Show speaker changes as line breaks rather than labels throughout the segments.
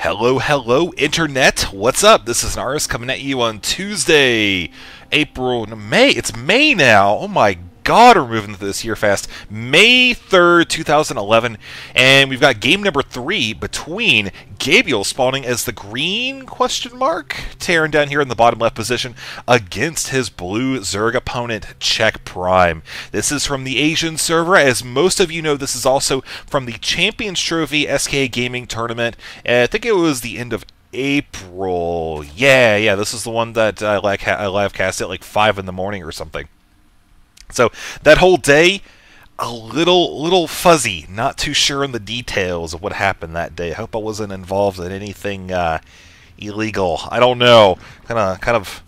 Hello, hello, Internet. What's up? This is Naris coming at you on Tuesday, May. It's May now. Oh my God, we're moving through this year fast. May 3rd, 2011, and we've got game number 3 between Gaebyul spawning as the green question mark, Terran down here in the bottom left position against his blue Zerg opponent, CheckPrime. This is from the Asian server. As most of you know, this is also from the Champions Trophy SK Gaming Tournament. I think it was the end of April. Yeah, this is the one that I live cast at like 5 in the morning or something. So that whole day, a little fuzzy, not too sure on the details of what happened that day. I hope I wasn't involved in anything illegal. I don't know, kind of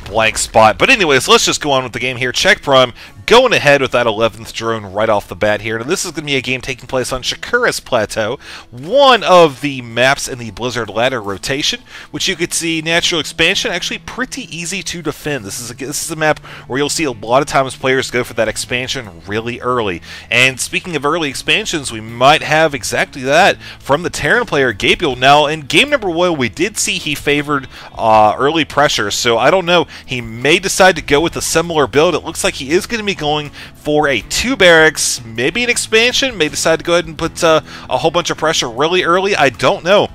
blank spot. But anyways, let's just go on with the game here. CheckPrime going ahead with that 11th drone right off the bat here. Now this is going to be a game taking place on Shakuras Plateau, one of the maps in the Blizzard ladder rotation, which you could see natural expansion, actually pretty easy to defend. This is a map where you'll see a lot of times players go for that expansion really early. And speaking of early expansions, we might have exactly that from the Terran player Gaebyul. Now in game number 1, we did see he favored early pressure, so I don't know. He may decide to go with a similar build. It looks like he is going to be going for a 2 barracks, maybe an expansion, may decide to go ahead and put a whole bunch of pressure really early. I don't know.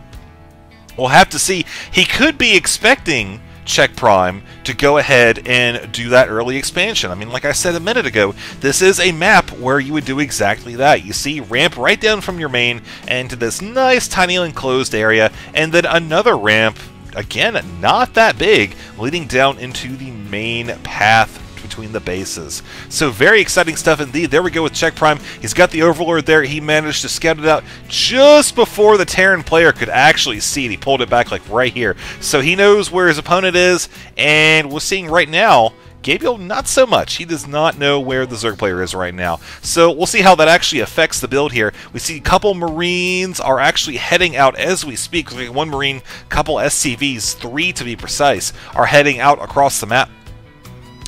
We'll have to see. He could be expecting CheckPrime to go ahead and do that early expansion. I mean, like I said a minute ago, this is a map where you would do exactly that. You see, ramp right down from your main into this nice tiny enclosed area, and then another ramp, again, not that big, leading down into the main path between the bases. So very exciting stuff indeed. There we go with CheckPrime. He's got the Overlord there. He managed to scout it out just before the Terran player could actually see it. He pulled it back like right here. So he knows where his opponent is, and we're seeing right now Gaebyul not so much. He does not know where the Zerg player is right now. So we'll see how that actually affects the build here. We see a couple Marines are actually heading out as we speak. We got 1 Marine, couple SCVs, 3 to be precise, are heading out across the map.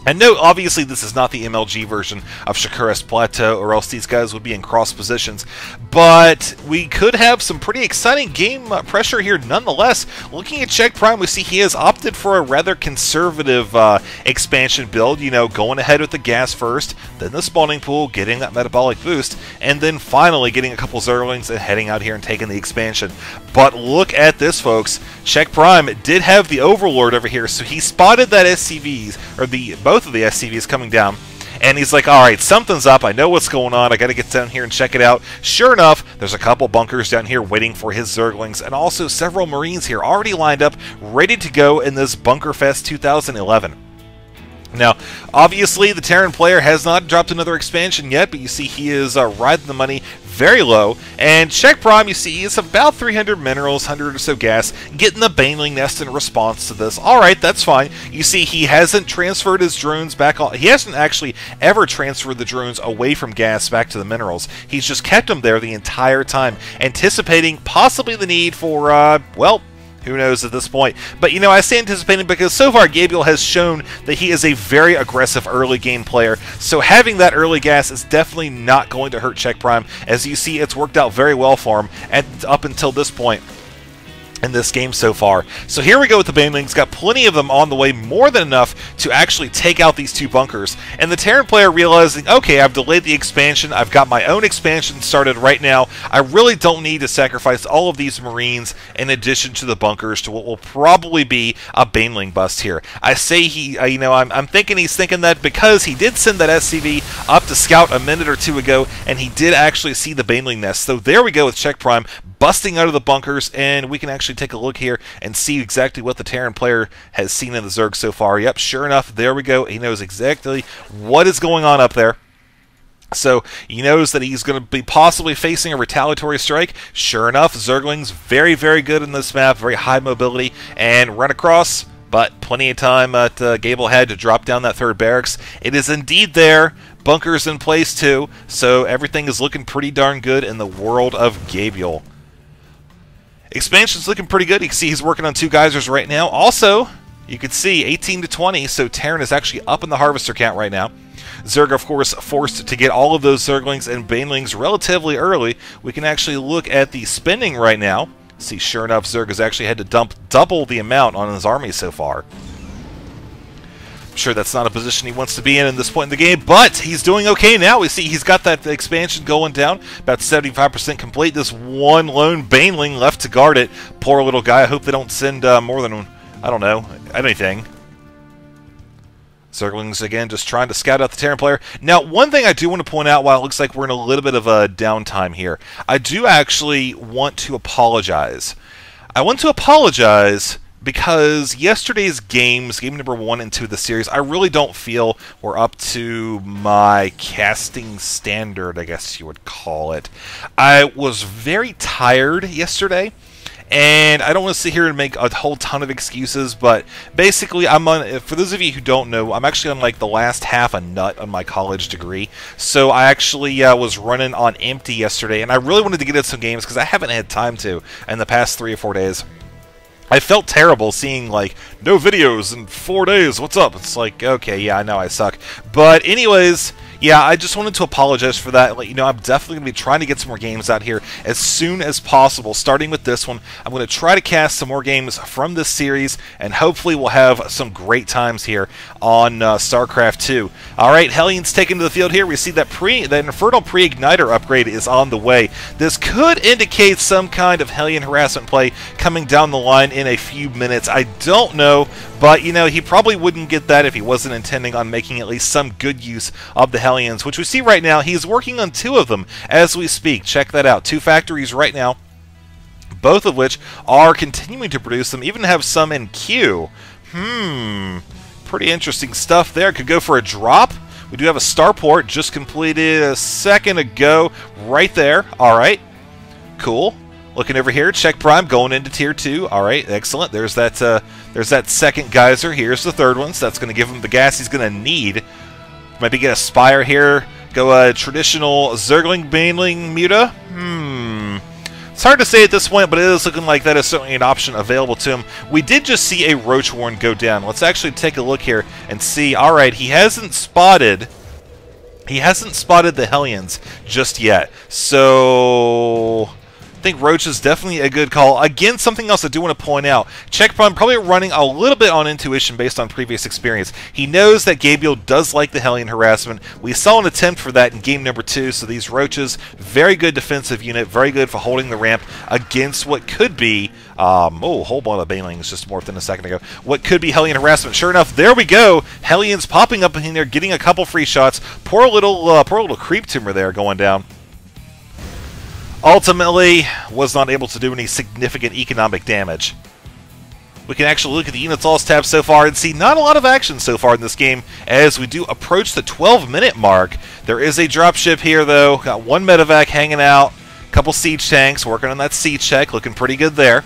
And no, obviously this is not the MLG version of Shakuras Plateau, or else these guys would be in cross positions. But we could have some pretty exciting game pressure here nonetheless. Looking at CheckPrime, we see he has opted for a rather conservative expansion build, you know, going ahead with the gas first, then the spawning pool, getting that metabolic boost, and then finally getting a couple Zerglings and heading out here and taking the expansion. But look at this, folks. CheckPrime did have the Overlord over here, so he spotted that SCVs, or both of the SCVs coming down, and he's like, alright, something's up, I know what's going on, I gotta get down here and check it out. Sure enough, there's a couple bunkers down here waiting for his Zerglings, and also several Marines here already lined up, ready to go in this Bunker Fest 2011. Now, obviously, the Terran player has not dropped another expansion yet, but you see he is riding the money very low. And CheckPrime, you see, is about 300 minerals, 100 or so gas, getting the Baneling Nest in response to this. Alright, that's fine. You see, he hasn't transferred his drones back on. He hasn't actually ever transferred the drones away from gas back to the minerals. He's just kept them there the entire time, anticipating possibly the need for, well, who knows at this point. But, you know, I say anticipating because so far Gaebyul has shown that he is a very aggressive early game player. So having that early gas is definitely not going to hurt CheckPrime. As you see, it's worked out very well for him up until this point in this game so far. So here we go with the Banelings. Got plenty of them on the way, more than enough to actually take out these 2 bunkers. And the Terran player realizing, okay, I've delayed the expansion, I've got my own expansion started right now, I really don't need to sacrifice all of these Marines in addition to the bunkers to what will probably be a Baneling bust here. I say he, you know, I'm thinking he's thinking that because he did send that SCV up to scout a minute or 2 ago, and he did actually see the Baneling nest. So there we go with CheckPrime busting out of the bunkers, and we can actually take a look here and see exactly what the Terran player has seen in the Zerg so far. Yep, sure enough, there we go. He knows exactly what is going on up there. So he knows that he's going to be possibly facing a retaliatory strike. Sure enough, Zerglings very, very good in this map, very high mobility, and run across. But plenty of time that Gaebyul had to drop down that 3rd barracks. It is indeed there. Bunkers in place too. So everything is looking pretty darn good in the world of Gaebyul. Expansion's looking pretty good. You can see he's working on 2 geysers right now. Also, you can see 18 to 20, so Terran is actually up in the harvester count right now. Zerg, of course, forced to get all of those Zerglings and Banelings relatively early. We can actually look at the spending right now. See, sure enough, Zerg has actually had to dump double the amount on his army so far. I'm sure that's not a position he wants to be in this point in the game, but he's doing okay now. We see he's got that expansion going down, about 75% complete. This one lone Baneling left to guard it. Poor little guy. I hope they don't send more than, I don't know, anything. Zerglings, again, just trying to scout out the Terran player. Now, one thing I do want to point out, while it looks like we're in a little bit of a downtime here, I do actually want to apologize. I want to apologize because yesterday's games, game number 1 and 2 of the series, I really don't feel were up to my casting standard, I guess you would call it. I was very tired yesterday. And I don't want to sit here and make a whole ton of excuses, but basically, I'm on. For those of you who don't know, I'm actually on like the last half a nut on my college degree. So I actually was running on empty yesterday, and I really wanted to get into some games because I haven't had time to in the past 3 or 4 days. I felt terrible seeing, like, no videos in 4 days. What's up? It's like, okay, yeah, I know I suck. But anyways, yeah, I just wanted to apologize for that. Like, you know, I'm definitely going to be trying to get some more games out here as soon as possible, starting with this one. I'm going to try to cast some more games from this series, and hopefully we'll have some great times here on Starcraft 2. All right, Hellions taken to the field here. We see that Infernal Pre-Igniter upgrade is on the way. This could indicate some kind of Hellion harassment play coming down the line in a few minutes. I don't know, but, you know, he probably wouldn't get that if he wasn't intending on making at least some good use of the Hellions, which we see right now. He's working on 2 of them as we speak. Check that out. 2 factories right now, both of which are continuing to produce them, even have some in queue. Pretty interesting stuff there. Could go for a drop. We do have a starport just completed a second ago right there. All right. Cool. Looking over here, CheckPrime going into Tier 2. All right, excellent. There's that second geyser. Here's the third one, so that's going to give him the gas he's going to need. Maybe get a Spire here. Go a traditional Zergling Baneling Muta. It's hard to say at this point, but it is looking like that is certainly an option available to him. We did just see a Roach Warren go down. Let's actually take a look here and see. All right, he hasn't spotted the Hellions just yet. So I think Roach is definitely a good call. Again, something else I do want to point out. CheckPrime probably running a little bit on intuition based on previous experience. He knows that Gaebyul does like the Hellion harassment. We saw an attempt for that in game number 2, so these Roaches, very good defensive unit, very good for holding the ramp against what could be, a whole bunch of Banelings just morphed in a second ago, what could be Hellion harassment. Sure enough, there we go. Hellions popping up in there, getting a couple free shots. Poor little creep tumor there going down. Ultimately, was not able to do any significant economic damage. We can actually look at the Units Lost tab so far and see not a lot of action so far in this game as we do approach the 12-minute mark. There is a dropship here, though. Got 1 medevac hanging out, a couple siege tanks working on that siege check, looking pretty good there.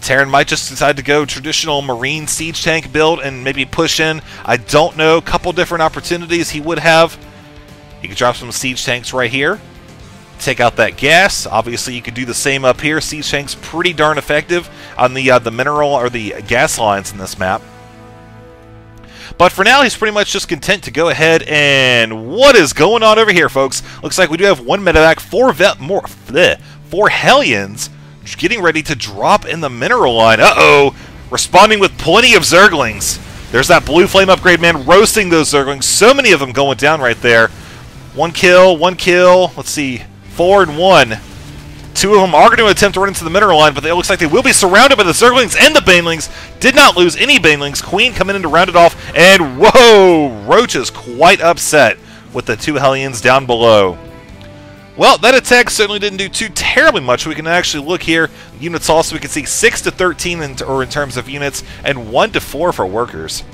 Terran might just decide to go traditional Marine siege tank build and maybe push in. I don't know, a couple different opportunities he would have. He could drop some siege tanks right here. Take out that gas. Obviously, you could do the same up here. Siege tanks pretty darn effective on the mineral or the gas lines in this map. But for now, he's pretty much just content to go ahead and what is going on over here, folks? Looks like we do have 1 medevac, 4 Hellions getting ready to drop in the mineral line. Uh-oh! Responding with plenty of Zerglings. There's that blue flame upgrade, man, roasting those Zerglings. So many of them going down right there. 1 kill, 1 kill. Let's see. 4 and 1. 2 of them are going to attempt to run into the mineral line, but it looks like they will be surrounded by the Zerglings and the Banelings. Did not lose any Banelings. Queen coming in to round it off, and whoa! Roach is quite upset with the 2 Hellions down below. Well, that attack certainly didn't do too terribly much. We can actually look here. Units also, we can see 6 to 13 in terms of units, and 1 to 4 for workers.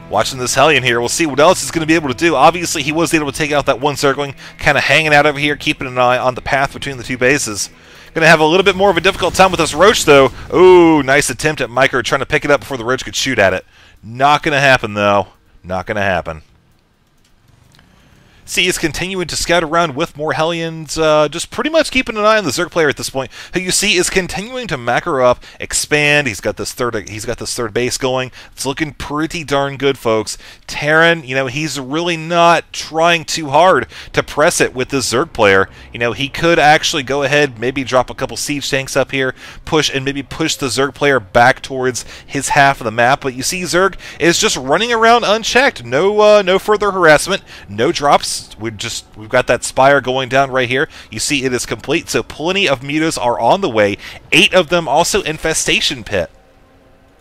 Watching this Hellion here, we'll see what else he's going to be able to do. Obviously, he was able to take out that 1 Zergling, kind of hanging out over here, keeping an eye on the path between the 2 bases. Going to have a little bit more of a difficult time with this Roach, though. Ooh, nice attempt at Micro trying to pick it up before the Roach could shoot at it. Not going to happen, though. Not going to happen. See, he's continuing to scout around with more Hellions, just pretty much keeping an eye on the Zerg player at this point, who you see is continuing to macro up, expand. He's got this third base going. It's looking pretty darn good, folks. Terran, he's really not trying too hard to press it with this Zerg player. He could actually go ahead, maybe drop a couple siege tanks up here, maybe push the Zerg player back towards his half of the map. But you see, Zerg is just running around unchecked. No further harassment, no drops. We've got that spire going down right here. You see it is complete, so plenty of mutas are on the way. 8 of them also infestation pit.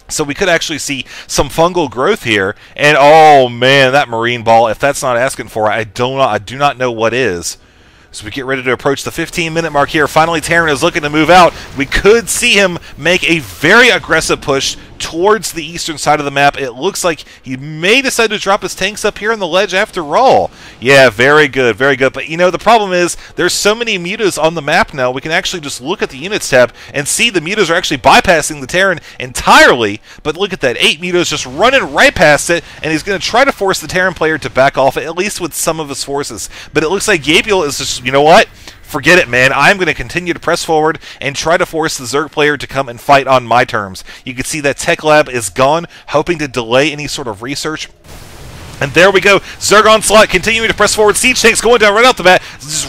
So we could actually see some fungal growth here. And oh man, that marine ball, if that's not asking for it, I do not know what is. So we get ready to approach the 15-minute mark here. Finally, Terran is looking to move out. We could see him make a very aggressive push towards the eastern side of the map. It looks like he may decide to drop his tanks up here on the ledge after all. Yeah, very good, very good. But the problem is there's so many mutas on the map now, we can actually just look at the units tab and see the mutas are actually bypassing the Terran entirely. But look at that, 8 mutas just running right past it, and he's going to try to force the Terran player to back off, at least with some of his forces. But it looks like Gaebyul is just, you know what? Forget it, man. I'm going to continue to press forward and try to force the Zerg player to come and fight on my terms. You can see that Tech Lab is gone, hoping to delay any sort of research. And there we go. Zerg onslaught continuing to press forward. Siege tanks going down right off the bat.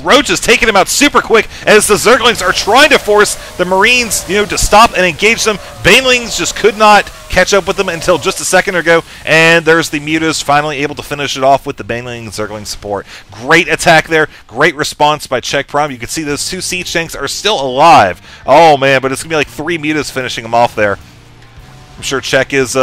Roach is taking him out super quick as the Zerglings are trying to force the Marines, to stop and engage them. Banelings just could not catch up with them until just a second ago, and there's the mutas finally able to finish it off with the Baneling and Zergling support. Great attack there, great response by CheckPrime. You can see those 2 siege tanks are still alive. Oh man, but it's gonna be like 3 mutas finishing them off there. I'm sure Check is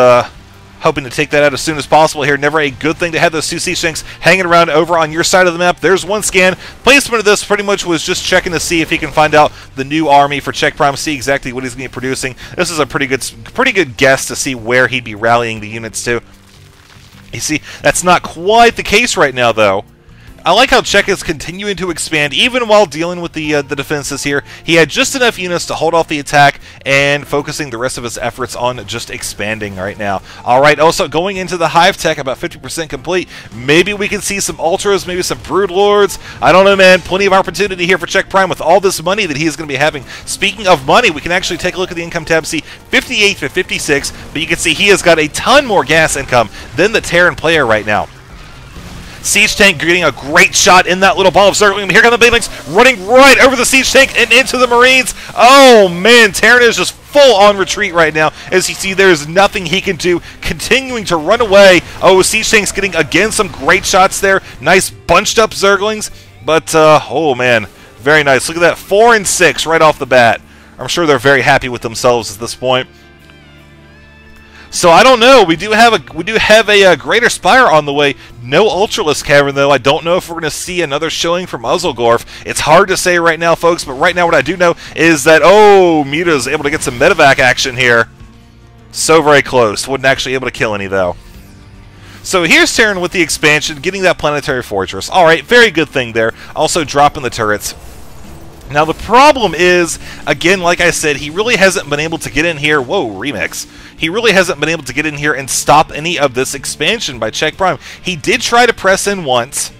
hoping to take that out as soon as possible here. Never a good thing to have those 2 siege tanks hanging around over on your side of the map. There's one scan. Placement of this pretty much was just checking to see if he can find out the new army for CheckPrime, see exactly what he's going to be producing. This is a pretty good guess to see where he'd be rallying the units to. You see, that's not quite the case right now, though. I like how Czech is continuing to expand, even while dealing with the defenses here. He had just enough units to hold off the attack and focusing the rest of his efforts on just expanding right now. All right, also going into the Hive Tech, about 50% complete. Maybe we can see some Ultras, maybe some Brood Lords. I don't know, man. Plenty of opportunity here for CheckPrime with all this money that he is going to be having. Speaking of money, we can actually take a look at the income tab, see 58 to 56, but you can see he has got a ton more gas income than the Terran player right now. Siege tank getting a great shot in that little ball of Zergling. Here come the Banelings running right over the siege tank and into the Marines. Oh man, Terran is just full on retreat right now. As you see, there's nothing he can do. Continuing to run away. Oh, siege tank's getting again some great shots there. Nice bunched up Zerglings. But oh man, very nice. Look at that, 4 and 6 right off the bat. I'm sure they're very happy with themselves at this point. So I don't know. We do have a Greater Spire on the way. No Ultralisk Cavern though. I don't know if we're going to see another showing from Muzzlegorf. It's hard to say right now, folks. But right now, what I do know is that Muta is able to get some medevac action here. So very close. Wasn't actually able to kill any though. So here's Terran with the expansion, getting that planetary fortress. All right, very good thing there. Also dropping the turrets. Now the problem is, again, like I said, he really hasn't been able to get in here. Whoa, remix. He really hasn't been able to get in here and stop any of this expansion by CheckPrime. He did try to press in once,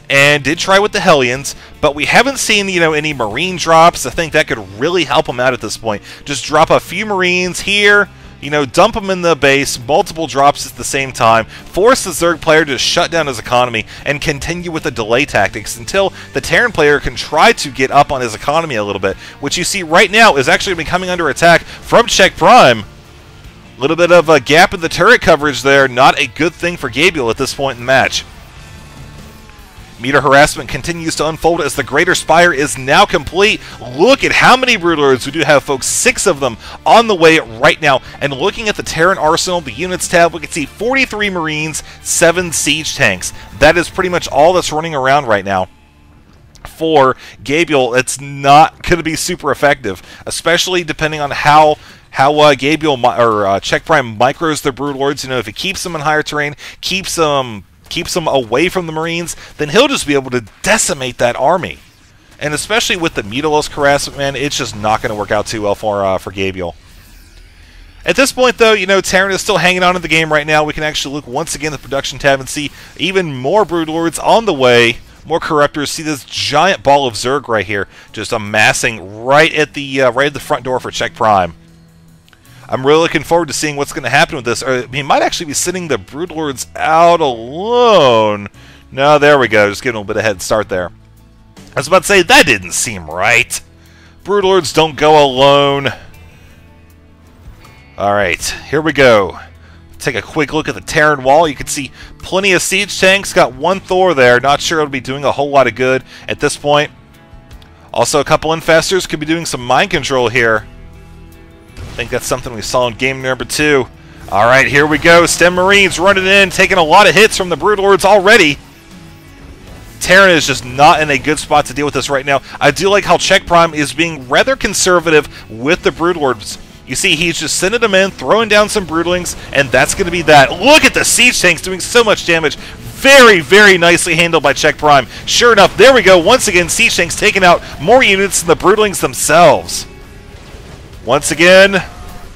and did try with the Hellions, but we haven't seen, any Marine drops. I think that could really help him out at this point. Just drop a few Marines here, dump them in the base, multiple drops at the same time, force the Zerg player to shut down his economy, and continue with the delay tactics until the Terran player can try to get up on his economy a little bit, which you see right now is actually becoming under attack from CheckPrime. A little bit of a gap in the turret coverage there, not a good thing for Gaebyul at this point in the match. Meter harassment continues to unfold as the Greater Spire is now complete. Look at how many Broodlords we do have, folks. 6 of them on the way right now. And looking at the Terran Arsenal, the units tab, we can see 43 Marines, 7 Siege Tanks. That is pretty much all that's running around right now. For Gaebyul, it's not going to be super effective, especially depending on how Gaebyul or CheckPrime micros the Broodlords. If he keeps them in higher terrain, keeps them away from the Marines, then he'll just be able to decimate that army. And especially with the Mutalisk harassment, man, it's just not going to work out too well for Gaebyul. At this point, though, Terran is still hanging on in the game right now. We can actually look once again at the production tab and see even more Broodlords on the way. more Corruptors. See this giant ball of Zerg right here, just amassing right at the front door for CheckPrime. I'm really looking forward to seeing what's going to happen with this. Or he might actually be sending the Broodlords out alone. No, there we go. Just getting a little bit of head start there. I was about to say, that didn't seem right. Broodlords don't go alone. Alright, here we go. Take a quick look at the Terran wall. You can see plenty of siege tanks. Got one Thor there. Not sure it'll be doing a whole lot of good at this point. Also, a couple Infestors could be doing some mind control here. I think that's something we saw in game number 2. Alright, here we go. Stem Marines running in, taking a lot of hits from the Broodlords already. Terran is just not in a good spot to deal with this right now. I do like how CheckPrime is being rather conservative with the Broodlords. You see, he's just sending them in, throwing down some Broodlings, and that's going to be that. Look at the siege tanks doing so much damage. Very, very nicely handled by CheckPrime. Sure enough, there we go. Once again, siege tanks taking out more units than the Broodlings themselves. Once again,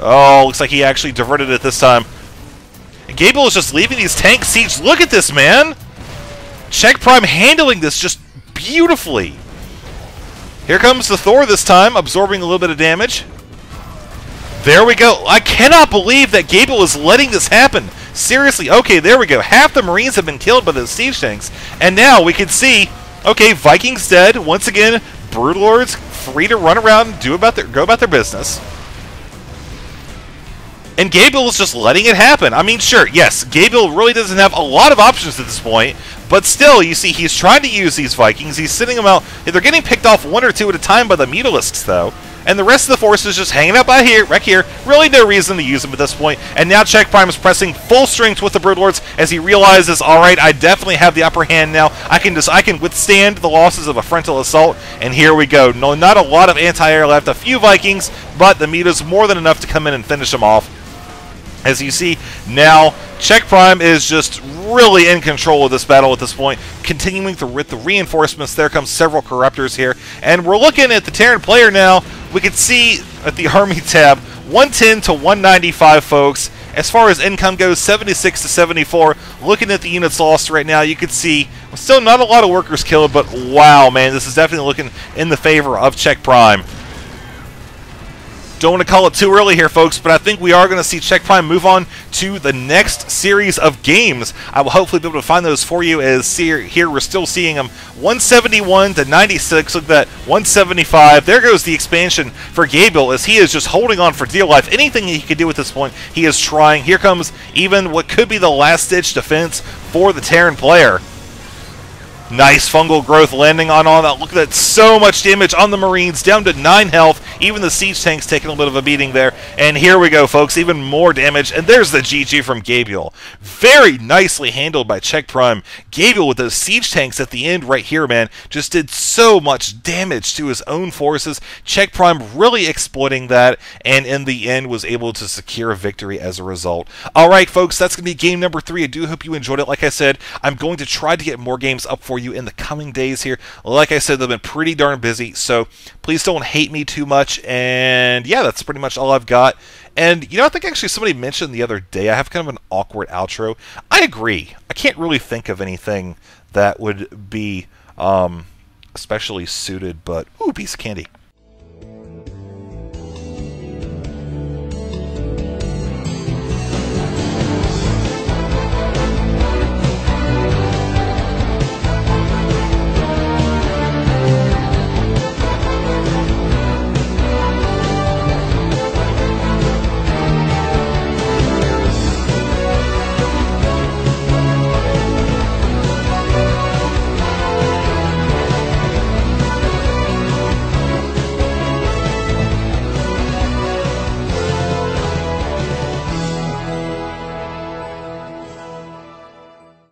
oh, looks like he actually diverted it this time. And Gaebyul is just leaving these tank siege. Look at this, man. CheckPrime handling this just beautifully. Here comes the Thor this time, absorbing a little bit of damage. There we go. I cannot believe that Gaebyul is letting this happen. Seriously. Okay, there we go. Half the Marines have been killed by those siege tanks. And now we can see, okay, Vikings dead. Once again, Broodlords free to run around and go about their business. And Gaebyul is just letting it happen. I mean, sure, yes, Gaebyul really doesn't have a lot of options at this point, but still, you see, he's trying to use these Vikings. He's sitting them out. They're getting picked off one or two at a time by the Mutalisks, though. And the rest of the force is just hanging out right here. Really no reason to use them at this point. And now CheckPrime is pressing full strength with the Broodlords as he realizes, all right, I definitely have the upper hand now. I can withstand the losses of a frontal assault. And here we go. No, not a lot of anti-air left. A few Vikings, but the Muta's more than enough to come in and finish them off. As you see, now CheckPrime is just really in control of this battle at this point, continuing with the reinforcements. There comes several Corruptors here, and we're looking at the Terran player now. We can see at the Army tab, 110 to 195, folks. As far as income goes, 76 to 74. Looking at the units lost right now, you can see still not a lot of workers killed, but wow, man, this is definitely looking in the favor of CheckPrime. Don't want to call it too early here, folks, but I think we are going to see CheckPrime move on to the next series of games. I will hopefully be able to find those for you, as here we're still seeing them 171 to 96. Look at that, 175. There goes the expansion for Gaebyul, as he is just holding on for dear life. Anything he can do at this point, he is trying. Here comes even what could be the last-ditch defense for the Terran player. Nice fungal growth landing on all that. Look at that, so much damage on the Marines, down to 9 health. Even the siege tanks taking a little bit of a beating there. And here we go, folks, even more damage. And there's the GG from Gaebyul. Very nicely handled by CheckPrime. Gaebyul with those siege tanks at the end right here, man, just did so much damage to his own forces. CheckPrime really exploiting that, and in the end was able to secure a victory as a result. All right, folks, that's going to be game number 3. I do hope you enjoyed it. Like I said, I'm going to try to get more games up for you in the coming days here. Like I said, they've been pretty darn busy, so please don't hate me too much. And yeah, that's pretty much all I've got. And you know, I think actually somebody mentioned the other day I have kind of an awkward outro. I agree. I can't really think of anything that would be especially suited, but ooh, piece of candy.